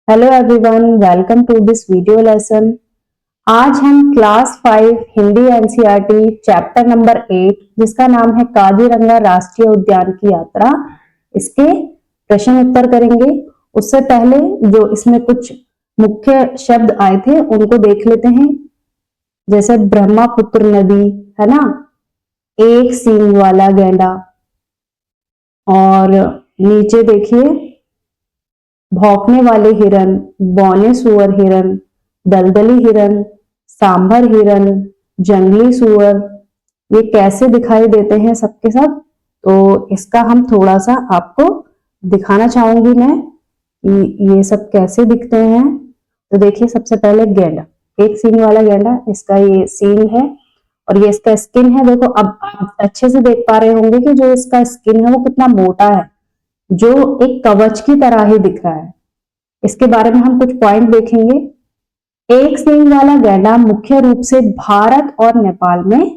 Hello everyone, welcome to this video lesson. आज हम class 5 Hindi NCERT chapter number 8 जिसका नाम है काजीरंगा राष्ट्रीय उद्यान की यात्रा, इसके प्रश्न उत्तर करेंगे। उससे पहले जो इसमें कुछ मुख्य शब्द आए थे उनको देख लेते हैं। जैसे ब्रह्मपुत्र नदी है ना, एक सींग वाला गैंडा, और नीचे देखिए भौंकने वाले हिरन, बौने सुअर हिरन, दलदली हिरन, सांभर हिरन, जंगली सुअर, ये कैसे दिखाई देते हैं सबके सब। तो इसका हम थोड़ा सा आपको दिखाना चाहूंगी मैं कि ये सब कैसे दिखते हैं। तो देखिए, सबसे पहले गेंडा, एक सींग वाला गेंडा, इसका ये सींग है और ये इसका स्किन है। देखो, अब आप अच्छे से देख पा रहे होंगे कि जो इसका स्किन है वो कितना मोटा है, जो एक कवच की तरह ही दिख रहा है। इसके बारे में हम कुछ पॉइंट देखेंगे। एक सींग वाला गैंडा मुख्य रूप से भारत और नेपाल में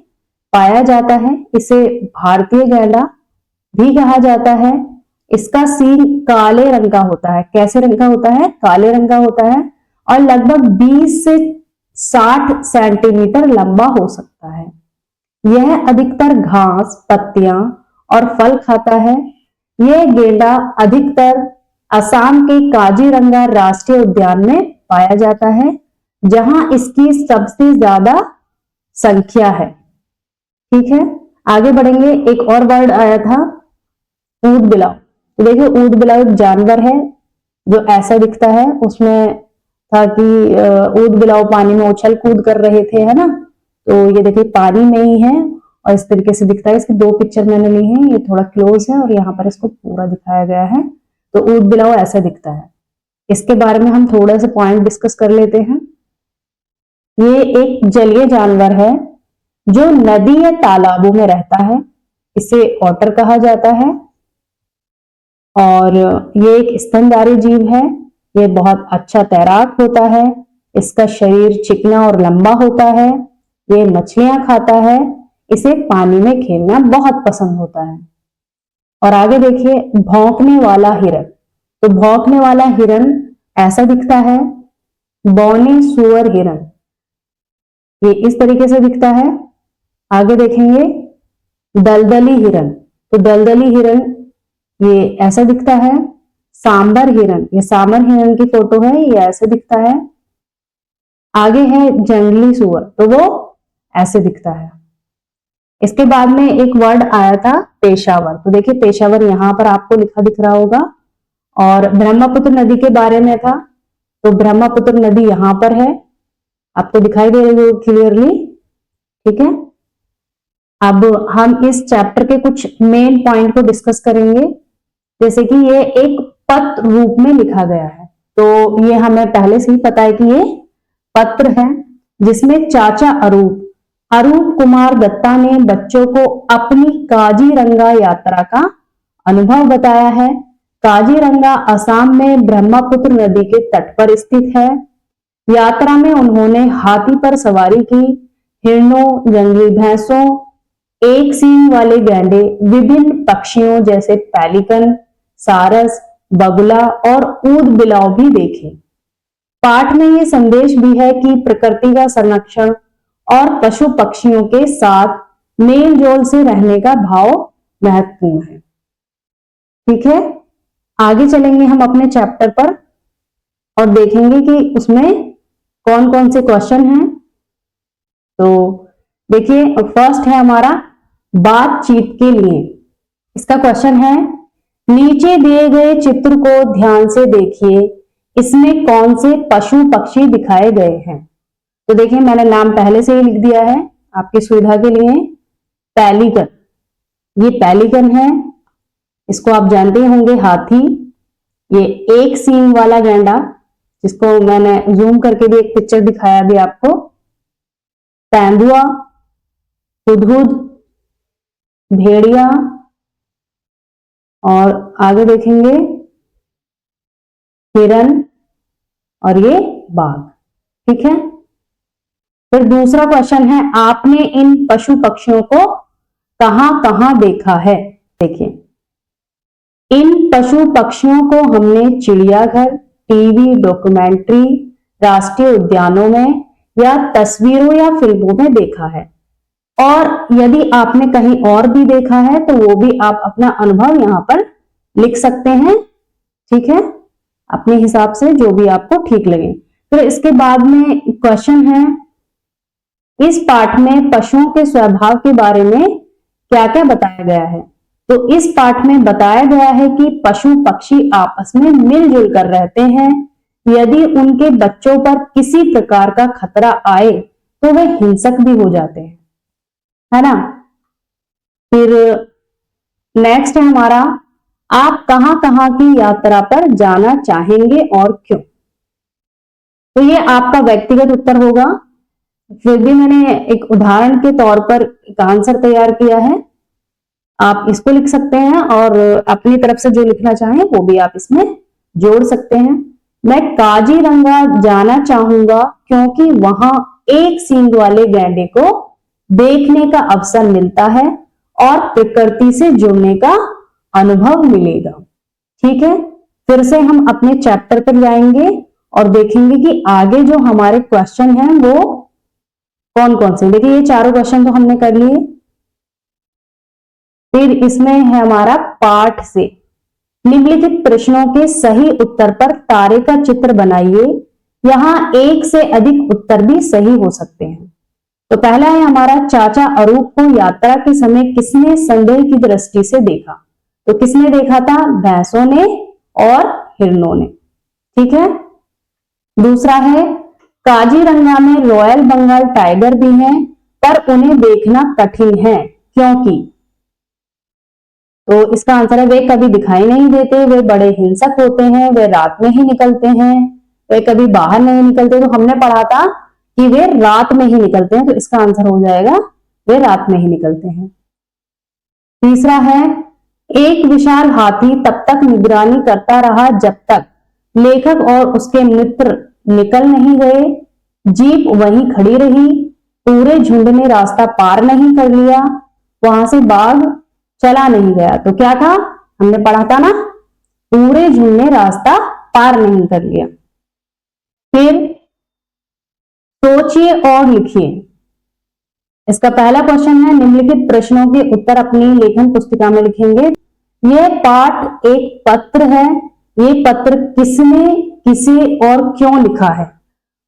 पाया जाता है। इसे भारतीय गैंडा भी कहा जाता है। इसका सींग काले रंग का होता है। कैसे रंग का होता है? काले रंग का होता है और लगभग 20 से 60 सेंटीमीटर लंबा हो सकता है। यह अधिकतर घास, पत्तियां और फल खाता है। यह गेंडा अधिकतर असम के काजीरंगा राष्ट्रीय उद्यान में पाया जाता है, जहां इसकी सबसे ज्यादा संख्या है। ठीक है, आगे बढ़ेंगे। एक और वर्ड आया था, ऊद बिलाव। तो देखिए, ऊद बिलाव एक जानवर है जो ऐसा दिखता है। उसमें था कि ऊद बिलाव पानी में उछल कूद कर रहे थे, है ना। तो ये देखिए पानी में ही है और इस तरीके से दिखता है। इसकी दो पिक्चर मैंने ली है, ये थोड़ा क्लोज है और यहाँ पर इसको पूरा दिखाया गया है। तो ऊद बिलाव ऐसा दिखता है। इसके बारे में हम थोड़ा सा पॉइंट डिस्कस कर लेते हैं। ये एक जलीय जानवर है जो नदी या तालाबों में रहता है। इसे ऑटर कहा जाता है और ये एक स्तनधारी जीव है। ये बहुत अच्छा तैराक होता है। इसका शरीर चिकना और लंबा होता है। ये मछलियां खाता है। इसे पानी में खेलना बहुत पसंद होता है। और आगे देखिए, भौंकने वाला हिरन। तो भौंकने वाला हिरन ऐसा दिखता है। बौने सुअर हिरन, ये इस तरीके से दिखता है। आगे देखेंगे दलदली हिरन। तो दलदली हिरन ये ऐसा दिखता है। सांबर हिरन, ये सांबर हिरन की फोटो है, ये ऐसे दिखता है। आगे है जंगली सुअर, तो वो ऐसे दिखता है। इसके बाद में एक वर्ड आया था पेशावर। तो देखिए, पेशावर यहां पर आपको लिखा दिख रहा होगा। और ब्रह्मपुत्र नदी के बारे में था। तो ब्रह्मपुत्र नदी यहां पर है, आपको दिखाई दे रही होगी क्लियरली। ठीक है, अब हम इस चैप्टर के कुछ मेन पॉइंट को डिस्कस करेंगे। जैसे कि ये एक पत्र रूप में लिखा गया है। तो ये हमें पहले से ही पता है कि ये पत्र है, जिसमें चाचा अरूप कुमार दत्ता ने बच्चों को अपनी काजीरंगा यात्रा का अनुभव बताया है। काजीरंगा असम में ब्रह्मपुत्र नदी के तट पर स्थित है। यात्रा में उन्होंने हाथी पर सवारी की, हिरणों, जंगली भैंसों, एक सींग वाले गैंडे, विभिन्न पक्षियों जैसे पेलिकन, सारस, बगुला और ऊद बिलाव भी देखे। पाठ में ये संदेश भी है कि प्रकृति का संरक्षण और पशु पक्षियों के साथ मेल जोल से रहने का भाव महत्वपूर्ण है। ठीक है, आगे चलेंगे हम अपने चैप्टर पर और देखेंगे कि उसमें कौन कौन से क्वेश्चन हैं। तो देखिए, फर्स्ट है हमारा बातचीत के लिए। इसका क्वेश्चन है, नीचे दिए गए चित्र को ध्यान से देखिए, इसमें कौन से पशु पक्षी दिखाए गए हैं। तो देखिए, मैंने नाम पहले से ही लिख दिया है आपकी सुविधा के लिए। पेलिकन, ये पेलिकन है, इसको आप जानते होंगे, हाथी। ये एक सींग वाला गैंडा, जिसको मैंने जूम करके भी एक पिक्चर दिखाया भी आपको। तेंदुआ, हुदहुद, भेड़िया, और आगे देखेंगे हिरन, और ये बाघ। ठीक है, फिर दूसरा क्वेश्चन है, आपने इन पशु पक्षियों को कहां कहां देखा है। देखिए, इन पशु पक्षियों को हमने चिड़ियाघर, टीवी, डॉक्यूमेंट्री, राष्ट्रीय उद्यानों में या तस्वीरों या फिल्मों में देखा है। और यदि आपने कहीं और भी देखा है तो वो भी आप अपना अनुभव यहाँ पर लिख सकते हैं, ठीक है, अपने हिसाब से जो भी आपको ठीक लगे। फिर इसके बाद में क्वेश्चन है, इस पाठ में पशुओं के स्वभाव के बारे में क्या क्या बताया गया है। तो इस पाठ में बताया गया है कि पशु पक्षी आपस में मिलजुल कर रहते हैं। यदि उनके बच्चों पर किसी प्रकार का खतरा आए तो वे हिंसक भी हो जाते हैं, है ना। फिर नेक्स्ट है हमारा, आप कहां कहां की यात्रा पर जाना चाहेंगे और क्यों। तो ये आपका व्यक्तिगत उत्तर होगा। फिर भी मैंने एक उदाहरण के तौर पर एक आंसर तैयार किया है, आप इसको लिख सकते हैं और अपनी तरफ से जो लिखना चाहें वो भी आप इसमें जोड़ सकते हैं। मैं काजीरंगा जाना चाहूंगा क्योंकि वहां एक सींग वाले गैंडे को देखने का अवसर मिलता है और प्रकृति से जुड़ने का अनुभव मिलेगा। ठीक है, फिर से हम अपने चैप्टर पर जाएंगे और देखेंगे कि आगे जो हमारे क्वेश्चन हैं वो कौन कौन से। देखिए ये चारों क्वेश्चन तो हमने कर लिए। फिर इसमें है हमारा पाठ से निम्नलिखित प्रश्नों के सही उत्तर पर तारे का चित्र बनाइए। यहां एक से अधिक उत्तर भी सही हो सकते हैं। तो पहला है हमारा, चाचा अरूप को यात्रा के समय किसने संदेह की दृष्टि से देखा। तो किसने देखा था, भैंसों ने और हिरणों ने। ठीक है। दूसरा है, काजीरंगा में रॉयल बंगाल टाइगर भी हैं पर उन्हें देखना कठिन है क्योंकि। तो इसका आंसर है, वे कभी दिखाई नहीं देते, वे बड़े हिंसक होते हैं, वे रात में ही निकलते हैं, वे कभी बाहर नहीं निकलते। तो हमने पढ़ा था कि वे रात में ही निकलते हैं, तो इसका आंसर हो जाएगा वे रात में ही निकलते हैं। तीसरा है, एक विशाल हाथी तब तक निगरानी करता रहा जब तक लेखक और उसके मित्र निकल नहीं गए। जीप वहीं खड़ी रही, पूरे झुंड ने रास्ता पार नहीं कर लिया, वहां से बाघ चला नहीं गया। तो क्या था, हमने पढ़ा था ना, पूरे झुंड ने रास्ता पार नहीं कर लिया। फिर सोचिए और लिखिए। इसका पहला क्वेश्चन है, निम्नलिखित प्रश्नों के उत्तर अपनी लेखन पुस्तिका में लिखेंगे। यह पाठ एक पत्र है, ये पत्र किसने, किसे और क्यों लिखा है।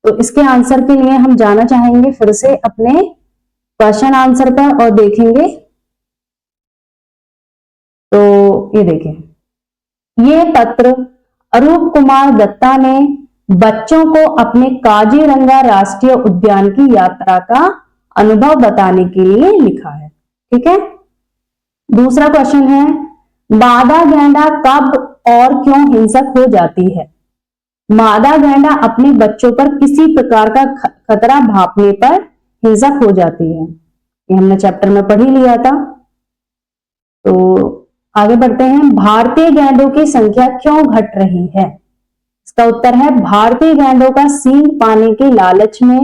तो इसके आंसर के लिए हम जाना चाहेंगे फिर से अपने क्वेश्चन आंसर पर और देखेंगे। तो ये देखें, ये पत्र अरूप कुमार दत्ता ने बच्चों को अपने काजीरंगा राष्ट्रीय उद्यान की यात्रा का अनुभव बताने के लिए लिखा है। ठीक है। दूसरा क्वेश्चन है, मादा गैंडा कब और क्यों हिंसक हो जाती है। मादा गैंडा अपने बच्चों पर किसी प्रकार का खतरा भांपने पर हिंसक हो जाती है। ये हमने चैप्टर में पढ़ ही लिया था। तो आगे बढ़ते हैं, भारतीय गैंडों की संख्या क्यों घट रही है। इसका उत्तर है, भारतीय गैंडों का सींग पाने के लालच में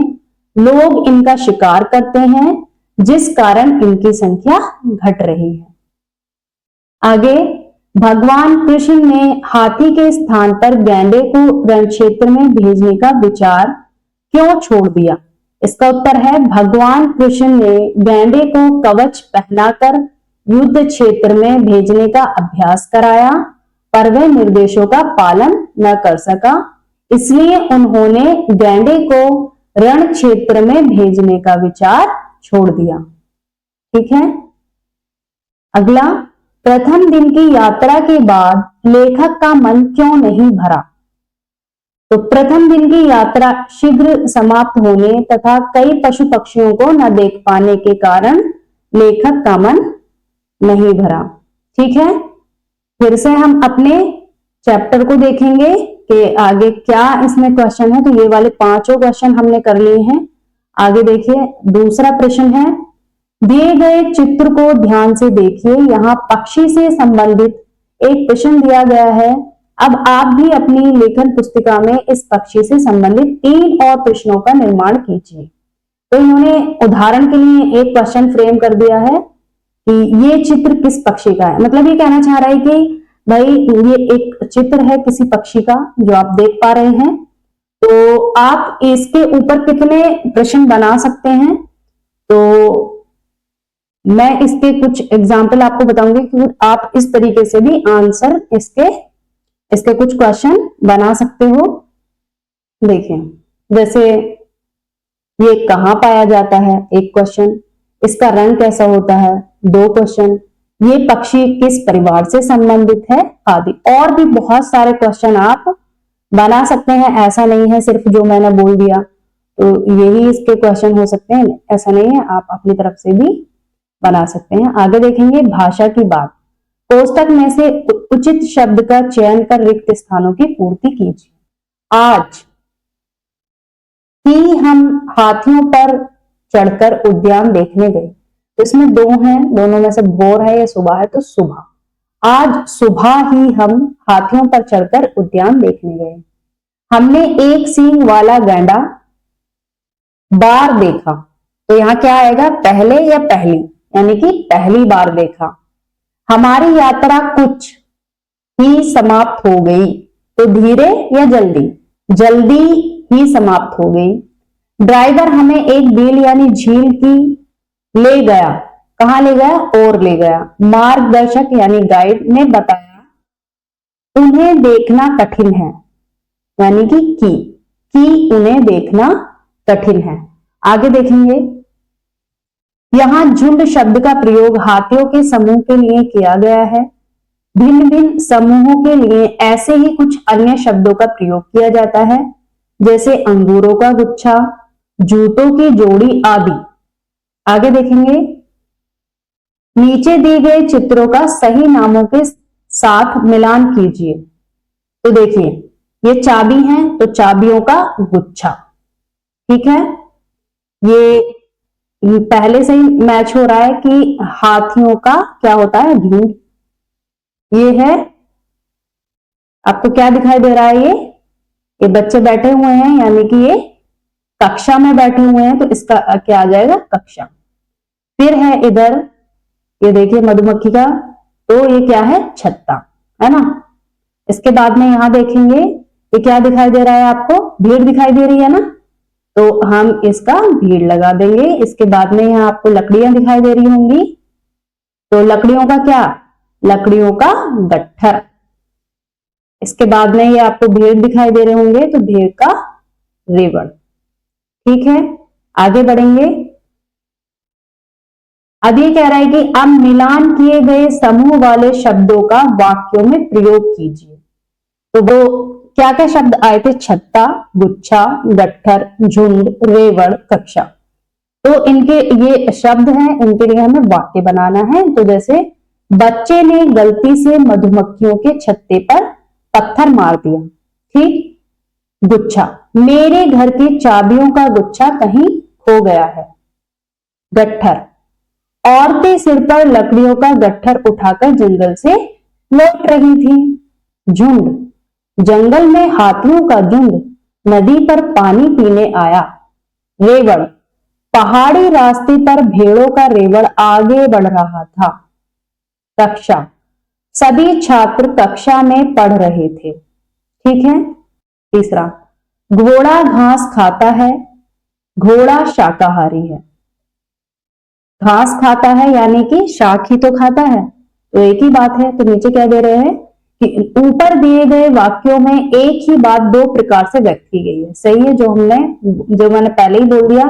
लोग इनका शिकार करते हैं जिस कारण इनकी संख्या घट रही है। आगे, भगवान कृष्ण ने हाथी के स्थान पर गैंडे को रण क्षेत्र में भेजने का विचार क्यों छोड़ दिया। इसका उत्तर है, भगवान कृष्ण ने गैंडे को कवच पहनाकर युद्ध क्षेत्र में भेजने का अभ्यास कराया पर वह निर्देशों का पालन न कर सका, इसलिए उन्होंने गैंडे को रण क्षेत्र में भेजने का विचार छोड़ दिया। ठीक है। अगला, प्रथम दिन की यात्रा के बाद लेखक का मन क्यों नहीं भरा। तो प्रथम दिन की यात्रा शीघ्र समाप्त होने तथा कई पशु पक्षियों को न देख पाने के कारण लेखक का मन नहीं भरा। ठीक है। फिर से हम अपने चैप्टर को देखेंगे कि आगे क्या इसमें क्वेश्चन है। तो ये वाले पांचों क्वेश्चन हमने कर लिए हैं। आगे देखिए, दूसरा प्रश्न है, दिए गए चित्र को ध्यान से देखिए। यहाँ पक्षी से संबंधित एक प्रश्न दिया गया है। अब आप भी अपनी लेखन पुस्तिका में इस पक्षी से संबंधित 3 और प्रश्नों का निर्माण कीजिए। तो इन्होंने उदाहरण के लिए एक क्वेश्चन फ्रेम कर दिया है कि ये चित्र किस पक्षी का है। मतलब ये कहना चाह रहा है कि भाई ये एक चित्र है किसी पक्षी का जो आप देख पा रहे हैं, तो आप इसके ऊपर कितने प्रश्न बना सकते हैं। तो मैं इसके कुछ एग्जाम्पल आपको बताऊंगी कि आप इस तरीके से भी आंसर इसके कुछ क्वेश्चन बना सकते हो। देखिए, जैसे ये कहाँ पाया जाता है, एक क्वेश्चन। इसका रंग कैसा होता है, 2 क्वेश्चन। ये पक्षी किस परिवार से संबंधित है, आदि। और भी बहुत सारे क्वेश्चन आप बना सकते हैं, ऐसा नहीं है सिर्फ जो मैंने बोल दिया तो यही इसके क्वेश्चन हो सकते हैं, ऐसा नहीं है, आप अपनी तरफ से भी बना सकते हैं। आगे देखेंगे भाषा की बात। कोष्टक में से उचित शब्द का चयन कर रिक्त स्थानों की पूर्ति कीजिए। आज ही हम हाथियों पर चढ़कर उद्यान देखने गए। तो इसमें 2 हैं, दोनों में से भोर है या सुबह है, तो सुबह। आज सुबह ही हम हाथियों पर चढ़कर उद्यान देखने गए। हमने एक सींग वाला गैंडा बार देखा। तो यहां क्या आएगा, पहले या पहली, यानी कि पहली बार देखा। हमारी यात्रा कुछ ही समाप्त हो गई। तो धीरे या जल्दी, जल्दी ही समाप्त हो गई। ड्राइवर हमें एक बिल यानी झील की ले गया। कहां ले गया, और ले गया। मार्गदर्शक यानी गाइड ने बताया उन्हें देखना कठिन है, यानी कि उन्हें देखना कठिन है। आगे देखेंगे, यहां झुंड शब्द का प्रयोग हाथियों के समूह के लिए किया गया है। भिन्न भिन्न समूहों के लिए ऐसे ही कुछ अन्य शब्दों का प्रयोग किया जाता है, जैसे अंगूरों का गुच्छा, जूतों की जोड़ी आदि। आगे देखेंगे, नीचे दिए गए चित्रों का सही नामों के साथ मिलान कीजिए। तो देखिए, ये चाबी है तो चाबियों का गुच्छा, ठीक है। ये पहले से ही मैच हो रहा है कि हाथियों का क्या होता है, झुंड। ये है, आपको क्या दिखाई दे रहा है, ये बच्चे बैठे हुए हैं, यानी कि ये कक्षा में बैठे हुए हैं, तो इसका क्या आ जाएगा, कक्षा। फिर है इधर, ये देखिए मधुमक्खी का, तो ये क्या है, छत्ता, है ना। इसके बाद में यहां देखेंगे, ये क्या दिखाई दे रहा है आपको, भीड़ दिखाई दे रही है ना, तो हम इसका भीड़ लगा देंगे। इसके बाद में यहां आपको लकड़ियां दिखाई दे रही होंगी, तो लकड़ियों का क्या, लकड़ियों का गट्ठर। इसके बाद में ये आपको भेड़ दिखाई दे रहे होंगे, तो भेड़ का रेवड़, ठीक है। आगे बढ़ेंगे, अब ये कह रहा है कि अब मिलान किए गए समूह वाले शब्दों का वाक्यों में प्रयोग कीजिए। तो वो क्या क्या शब्द आए थे, छत्ता, गुच्छा, गट्ठर, झुंड, रेवड़, कक्षा। तो इनके ये शब्द हैं, इनके लिए हमें वाक्य बनाना है। तो जैसे, बच्चे ने गलती से मधुमक्खियों के छत्ते पर पत्थर मार दिया, ठीक। गुच्छा, मेरे घर की चाबियों का गुच्छा कहीं खो गया है। गट्ठर, औरतें सिर पर लकड़ियों का गट्ठर उठाकर जंगल से लौट रही थी। झुंड, जंगल में हाथियों का झुंड नदी पर पानी पीने आया। रेवड़, पहाड़ी रास्ते पर भेड़ों का रेवड़ आगे बढ़ रहा था। कक्षा, सभी छात्र कक्षा में पढ़ रहे थे, ठीक है। तीसरा, घोड़ा घास खाता है, घोड़ा शाकाहारी है। घास खाता है यानी कि शाक ही तो खाता है, तो एक ही बात है। तो नीचे क्या दे रहे हैं कि ऊपर दिए गए वाक्यों में एक ही बात 2 प्रकार से व्यक्त की गई है। सही है, जो मैंने पहले ही बोल दिया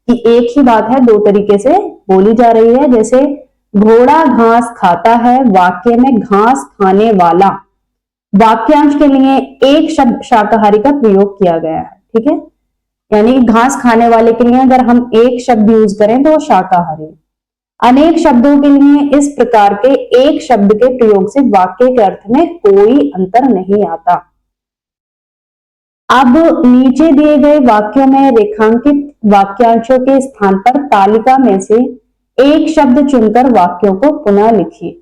कि एक ही बात है 2 तरीके से बोली जा रही है। जैसे घोड़ा घास खाता है, वाक्य में घास खाने वाला, वाक्यांश के लिए एक शब्द शाकाहारी का प्रयोग किया गया है, ठीक है। यानी घास खाने वाले के लिए अगर हम एक शब्द यूज करें तो वो शाकाहारी। अनेक शब्दों के लिए इस प्रकार के एक शब्द के प्रयोग से वाक्य के अर्थ में कोई अंतर नहीं आता। अब नीचे दिए गए वाक्यों में रेखांकित वाक्यांशों के स्थान पर तालिका में से एक शब्द चुनकर वाक्यों को पुनः लिखिए।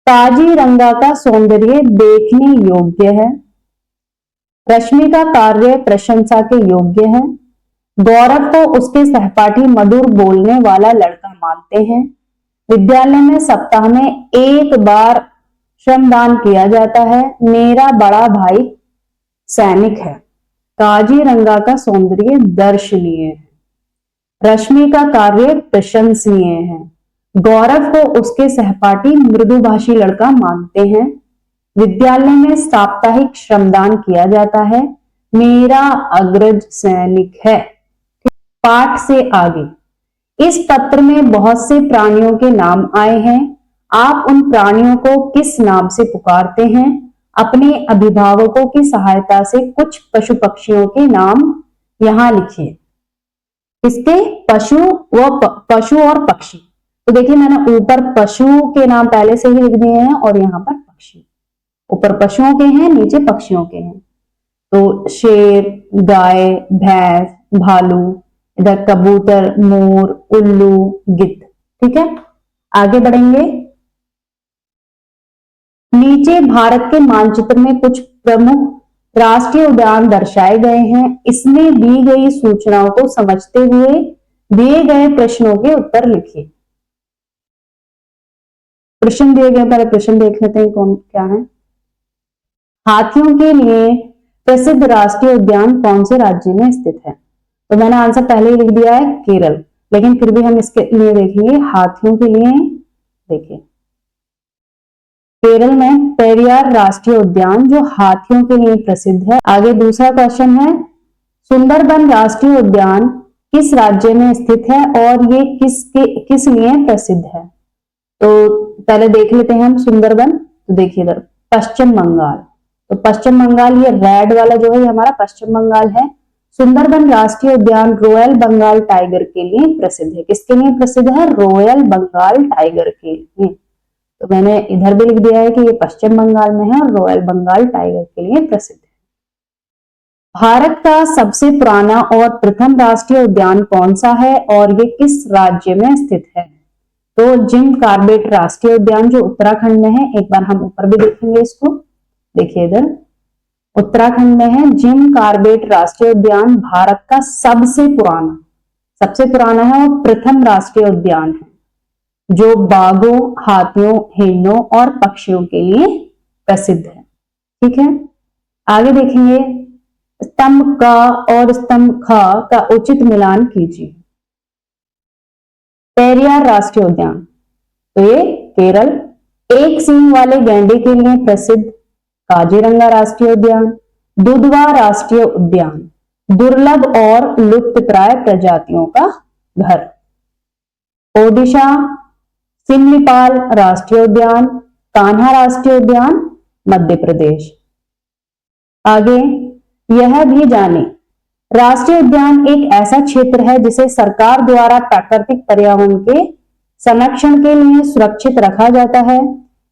काजीरंगा का सौंदर्य देखने योग्य है। रश्मि का कार्य प्रशंसा के योग्य है। गौरव को उसके सहपाठी मधुर बोलने वाला लड़का मानते हैं। विद्यालय में सप्ताह में एक बार श्रमदान किया जाता है। मेरा बड़ा भाई सैनिक है। काजीरंगा का सौंदर्य दर्शनीय है। रश्मि का कार्य प्रशंसनीय है। गौरव को उसके सहपाठी मृदुभाषी लड़का मानते हैं। विद्यालय में साप्ताहिक श्रमदान किया जाता है। मेरा अग्रज सैनिक है। पाठ से आगे, इस पत्र में बहुत से प्राणियों के नाम आए हैं। आप उन प्राणियों को किस नाम से पुकारते हैं? अपने अभिभावकों की सहायता से कुछ पशु पक्षियों के नाम यहां लिखिए। इसके पशु पशु और पक्षी। तो देखिए मैंने ऊपर पशु के नाम पहले से ही लिख दिए हैं और यहाँ पर पक्षी। ऊपर पशुओं के हैं, नीचे पक्षियों के हैं। तो शेर, गाय, भैंस, भालू, इधर कबूतर, मोर, उल्लू, गिद्ध। ठीक है, आगे बढ़ेंगे। नीचे भारत के मानचित्र में कुछ प्रमुख राष्ट्रीय उद्यान दर्शाए गए हैं। इसमें दी गई सूचनाओं को समझते हुए दिए गए प्रश्नों के उत्तर लिखिए। प्रश्न दिए गए, पहले प्रश्न देख लेते हैं कौन क्या है। हाथियों के लिए प्रसिद्ध राष्ट्रीय उद्यान कौन से राज्य में स्थित है? तो मैंने आंसर पहले ही लिख दिया है, केरल, लेकिन फिर भी हम इसके लिए देखेंगे। हाथियों के लिए देखिए केरल में पेरियार राष्ट्रीय उद्यान जो हाथियों के लिए प्रसिद्ध है। आगे दूसरा क्वेश्चन है, सुंदरबन राष्ट्रीय उद्यान किस राज्य में स्थित है और ये किस लिए प्रसिद्ध है? तो पहले देख लेते हैं हम सुंदरबन। तो देखिए इधर पश्चिम बंगाल। तो पश्चिम बंगाल, ये रेड वाला जो है ये हमारा पश्चिम बंगाल है। सुंदरबन राष्ट्रीय उद्यान रॉयल बंगाल टाइगर के लिए प्रसिद्ध है। किसके लिए प्रसिद्ध है? रॉयल बंगाल टाइगर के लिए। तो मैंने इधर भी लिख दिया है कि ये पश्चिम बंगाल में है और रॉयल बंगाल टाइगर के लिए प्रसिद्ध है। भारत का सबसे पुराना और प्रथम राष्ट्रीय उद्यान कौन सा है और ये किस राज्य में स्थित है? तो जिम कार्बेट राष्ट्रीय उद्यान जो उत्तराखंड में है। एक बार हम ऊपर भी देखेंगे इसको। देखिए इधर उत्तराखंड में है जिम कार्बेट राष्ट्रीय उद्यान। भारत का सबसे पुराना है और प्रथम राष्ट्रीय उद्यान है जो बाघों, हाथियों, हिरणों और पक्षियों के लिए प्रसिद्ध है। ठीक है, आगे देखेंगे। स्तंभ क और स्तंभ ख का उचित मिलान कीजिए। पेरियार राष्ट्रीय उद्यान, तो ये केरल। एक सींग वाले गैंडे के लिए प्रसिद्ध काजीरंगा राष्ट्रीय उद्यान। दुधवा राष्ट्रीय उद्यान, दुर्लभ और लुप्तप्राय प्रजातियों का घर। ओडिशा सिमलीपाल राष्ट्रीय उद्यान, कान्हा राष्ट्रीय उद्यान, मध्य प्रदेश। आगे यह भी जाने, राष्ट्रीय उद्यान एक ऐसा क्षेत्र है जिसे सरकार द्वारा प्राकृतिक पर्यावरण के संरक्षण के लिए सुरक्षित रखा जाता है।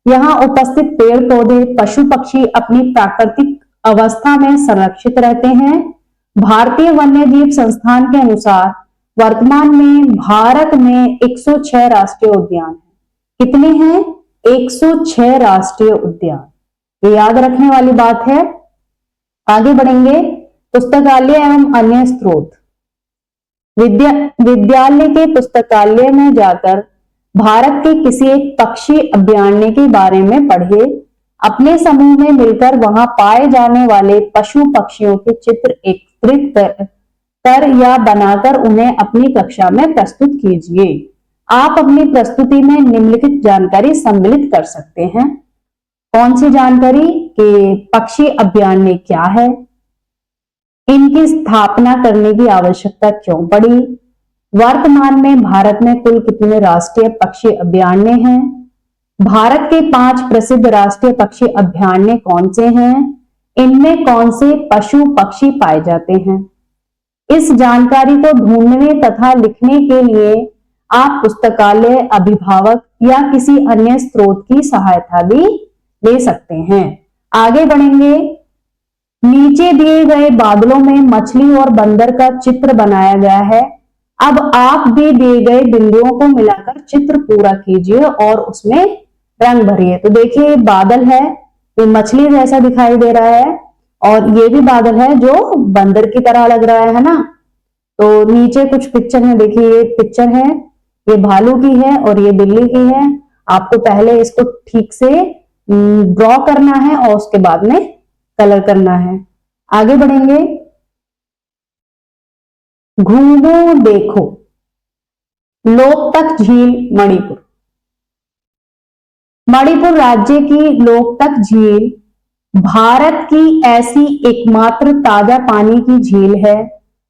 यहाँ उपस्थित पेड़ पौधे, पशु पक्षी अपनी प्राकृतिक अवस्था में संरक्षित रहते हैं। भारतीय वन्यजीव संस्थान के अनुसार वर्तमान में भारत में 106 राष्ट्रीय उद्यान हैं। कितने हैं? 106 राष्ट्रीय उद्यान। ये याद रखने वाली बात है। आगे बढ़ेंगे। पुस्तकालय एवं अन्य स्रोत। विद्यालय के पुस्तकालय में जाकर भारत के किसी एक पक्षी अभयारण्य के बारे में पढ़िए। अपने समूह में मिलकर वहां पाए जाने वाले पशु पक्षियों के चित्र एकत्रित कर या बनाकर उन्हें अपनी कक्षा में प्रस्तुत कीजिए। आप अपनी प्रस्तुति में निम्नलिखित जानकारी सम्मिलित कर सकते हैं। कौन सी जानकारी? कि पक्षी अभयारण्य क्या है, इनकी स्थापना करने की आवश्यकता क्यों पड़ी, वर्तमान में भारत में कुल कितने राष्ट्रीय पक्षी अभयारण्य हैं, भारत के 5 प्रसिद्ध राष्ट्रीय पक्षी अभयारण्य कौन से हैं, इनमें कौन से पशु पक्षी पाए जाते हैं। इस जानकारी को ढूंढने तथा लिखने के लिए आप पुस्तकालय, अभिभावक या किसी अन्य स्रोत की सहायता भी ले सकते हैं। आगे बढ़ेंगे। नीचे दिए गए बादलों में मछली और बंदर का चित्र बनाया गया है। अब आप भी दिए गए बिंदुओं को मिलाकर चित्र पूरा कीजिए और उसमें रंग भरिए। तो देखिए बादल है, ये मछली जैसा दिखाई दे रहा है और ये भी बादल है जो बंदर की तरह लग रहा है ना। तो नीचे कुछ पिक्चर है, देखिए ये पिक्चर है, ये भालू की है और ये बिल्ली की है। आपको पहले इसको ठीक से ड्रॉ करना है और उसके बाद में कलर करना है। आगे बढ़ेंगे। घूमो देखो, लोकतक झील मणिपुर। मणिपुर राज्य की लोकतक झील भारत की ऐसी एकमात्र ताजा पानी की झील है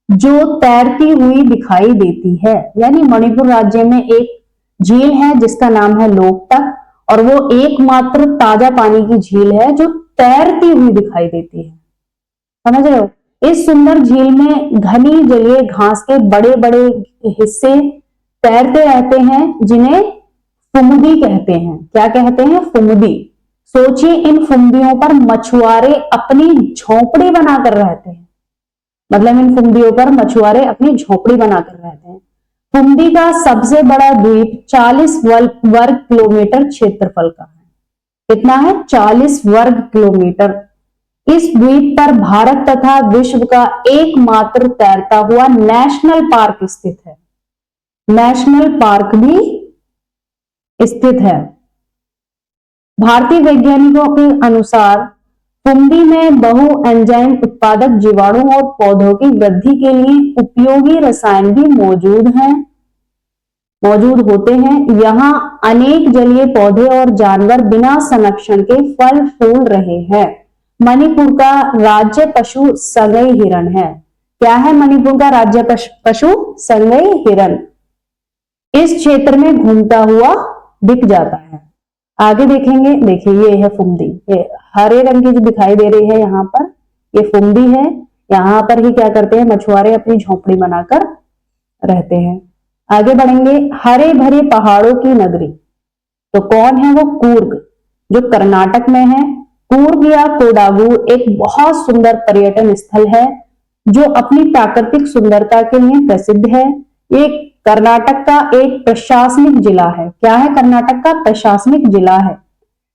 जो तैरती हुई दिखाई देती है। यानी मणिपुर राज्य में एक झील है जिसका नाम है लोकतक, और वो एकमात्र ताजा पानी की झील है जो तैरती हुई दिखाई देती है। समझ रहे हो? इस सुंदर झील में घनी जलीय घास के बड़े बड़े हिस्से तैरते रहते हैं जिन्हें फुमदी कहते हैं। क्या कहते हैं? फुमदी। सोचिए, इन फुमदियों पर मछुआरे अपनी झोपड़ी बनाकर रहते हैं। मतलब इन फुमदियों पर मछुआरे अपनी झोपड़ी बनाकर रहते हैं। फुमदी का सबसे बड़ा द्वीप 40 वर्ग किलोमीटर क्षेत्रफल का है। कितना है? 40 वर्ग किलोमीटर। इस द्वीप पर भारत तथा विश्व का एकमात्र तैरता हुआ नेशनल पार्क स्थित है। नेशनल पार्क भी स्थित है। भारतीय वैज्ञानिकों के अनुसार फुमदी में बहु एंजाइम उत्पादक जीवाणु और पौधों की वृद्धि के लिए उपयोगी रसायन भी मौजूद होते हैं। यहाँ अनेक जलीय पौधे और जानवर बिना संरक्षण के फल फूल रहे हैं। मणिपुर का राज्य पशु संगई हिरण है। क्या है मणिपुर का राज्य पशु? संगई हिरण। इस क्षेत्र में घूमता हुआ दिख जाता है। आगे देखेंगे। देखिए, ये है फुमदी। ये हरे रंग की जो दिखाई दे रही है यहाँ पर, ये फुमदी है। यहाँ पर ही क्या करते हैं? मछुआरे अपनी झोपड़ी बनाकर रहते हैं। आगे बढ़ेंगे। हरे भरे पहाड़ों की नगरी, तो कौन है वो? कूर्ग, जो कर्नाटक में है। कूर्ग या कोडागु एक बहुत सुंदर पर्यटन स्थल है जो अपनी प्राकृतिक सुंदरता के लिए प्रसिद्ध है। ये कर्नाटक का एक प्रशासनिक जिला है। क्या है? कर्नाटक का प्रशासनिक जिला है।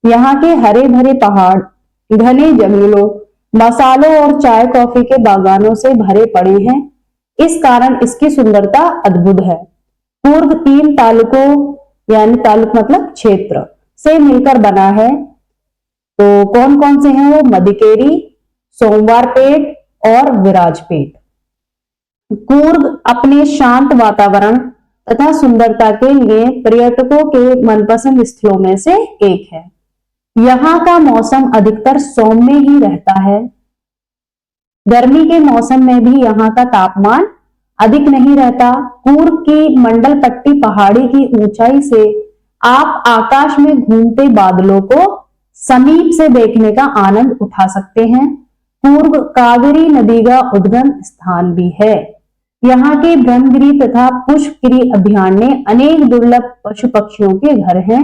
यहाँ के हरे भरे पहाड़, घने जंगलों, मसालों और चाय कॉफी के बागानों से भरे पड़े हैं। इस कारण इसकी सुंदरता अद्भुत है। कूर्ग 3 तालुकों, यानी तालुक मतलब क्षेत्र, से मिलकर बना है। तो कौन कौन से हैं वो? मदिकेरी, सोमवारपेट और विराजपेट। कूर्ग अपने शांत वातावरण तथा सुंदरता के लिए पर्यटकों के मनपसंद स्थलों में से एक है। यहाँ का मौसम अधिकतर सौम्य ही रहता है। गर्मी के मौसम में भी यहाँ का तापमान अधिक नहीं रहता। कूर्ग की मंडल पट्टी पहाड़ी की ऊंचाई से आप आकाश में घूमते बादलों को समीप से देखने का आनंद उठा सकते हैं। कूर्ग कावेरी नदी का उद्गम स्थान भी है। यहाँ के ब्रह्मगिरी तथा पुष्पगिरी अभयारण्य में अनेक दुर्लभ पशु पक्षियों के घर हैं,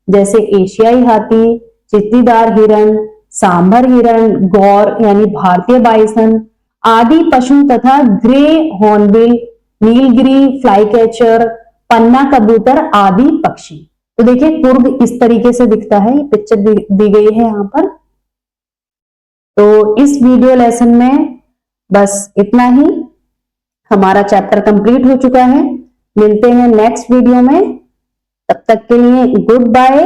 जैसे एशियाई हाथी, चित्तीदार हिरण, सांभर हिरण, गौर यानी भारतीय बाइसन आदि पशु तथा ग्रे हॉर्नबिल, नीलगिरी फ्लाईकैचर, पन्ना कबूतर आदि पक्षी। तो देखिए, कूर्ग इस तरीके से दिखता है। ये पिक्चर दी गई है यहाँ पर। तो इस वीडियो लेसन में बस इतना ही। हमारा चैप्टर कंप्लीट हो चुका है। मिलते हैं नेक्स्ट वीडियो में। तब तक के लिए goodbye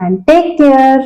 and take care.